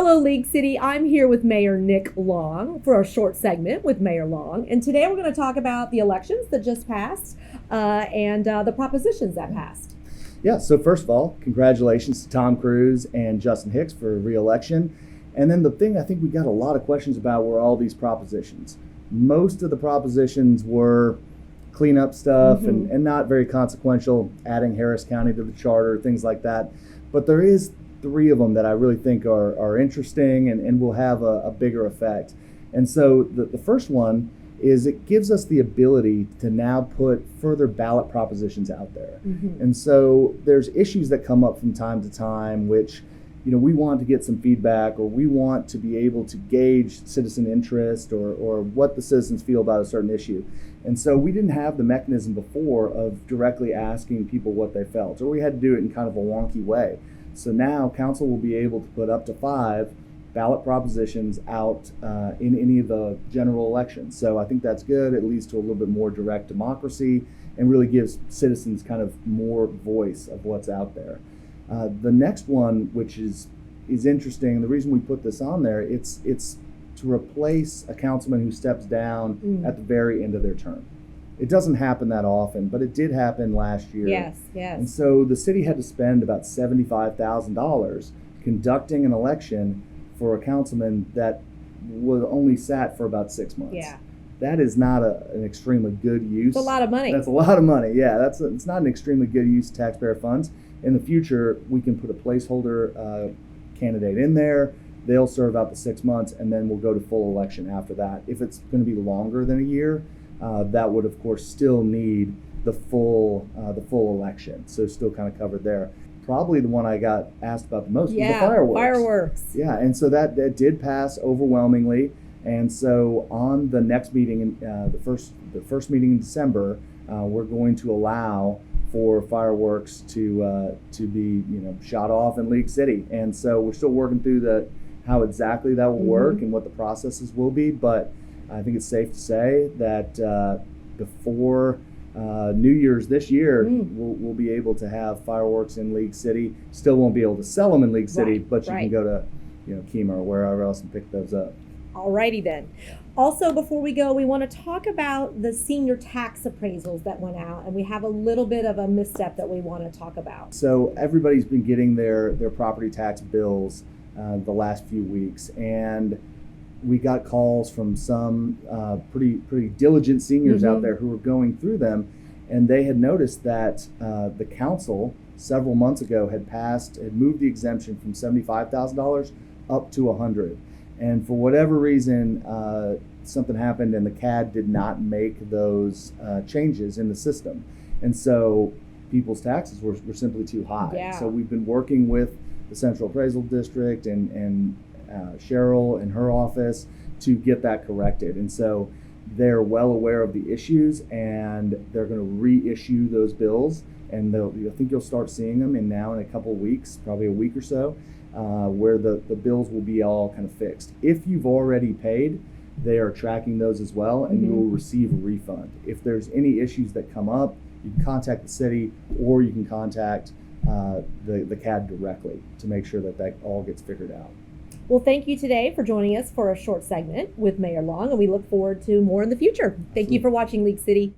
Hello, League City. I'm here with Mayor Nick Long for a short segment with Mayor Long. And today we're going to talk about the elections that just passed and the propositions that passed. Yeah, so first of all, congratulations to Tom Cruise and Justin Hicks for re-election. And then the thing I think we got a lot of questions about were all these propositions. Most of the propositions were cleanup stuff and not very consequential, adding Harris County to the charter, things like that. But there is three of them that I really think are interesting and will have a bigger effect. And so the first one is it gives us the ability to now put further ballot propositions out there. And so there's issues that come up from time to time, which we want to get some feedback, or we want to be able to gauge citizen interest or what the citizens feel about a certain issue. And so we didn't have the mechanism before of directly asking people what they felt, or we had to do it in kind of a wonky way. So now council will be able to put up to 5 ballot propositions out in any of the general elections. So I think that's good. It leads to a little bit more direct democracy and really gives citizens kind of more voice of what's out there. The next one, which is interesting, the reason we put this on there, it's to replace a councilman who steps down at the very end of their term. It doesn't happen that often, but it did happen last year. Yes. And so the city had to spend about $75,000 conducting an election for a councilman that was only sat for about 6 months. Yeah. That is not an extremely good use. It's a lot of money. That's a lot of money. Yeah, it's not an extremely good use of taxpayer funds. In the future, we can put a placeholder candidate in there. They'll serve out the 6 months, and then we'll go to full election after that. If it's going to be longer than a year, that would, of course, still need the full election. So still kind of covered there. Probably the one I got asked about the most was the fireworks. Yeah, and so that did pass overwhelmingly. And so on the next meeting, the first meeting in December, we're going to allow for fireworks to be shot off in League City. And so we're still working through how exactly that will work and what the processes will be. But I think it's safe to say that before New Year's this year, we'll be able to have fireworks in League City. Still won't be able to sell them in League City, but you can go to Kemah or wherever else and pick those up. Alrighty then. Also, before we go, we want to talk about the senior tax appraisals that went out, and we have a little bit of a misstep that we want to talk about. So everybody's been getting their property tax bills the last few weeks, and we got calls from some pretty diligent seniors out there who were going through them, and they had noticed that the council several months ago had moved the exemption from $75,000 up to $100,000. And for whatever reason, something happened and the CAD did not make those changes in the system. And so people's taxes were simply too high. Yeah. So we've been working with the Central Appraisal District and Cheryl and her office to get that corrected. And so they're well aware of the issues, and they're going to reissue those bills. And I think you'll start seeing them in a couple of weeks, probably a week or so. Where the bills will be all kind of fixed. If you've already paid, they are tracking those as well, and you will receive a refund. If there's any issues that come up, you can contact the city, or you can contact the CAD directly to make sure that all gets figured out. Well, thank you today for joining us for a short segment with Mayor Long, and we look forward to more in the future. Thank you for watching League City.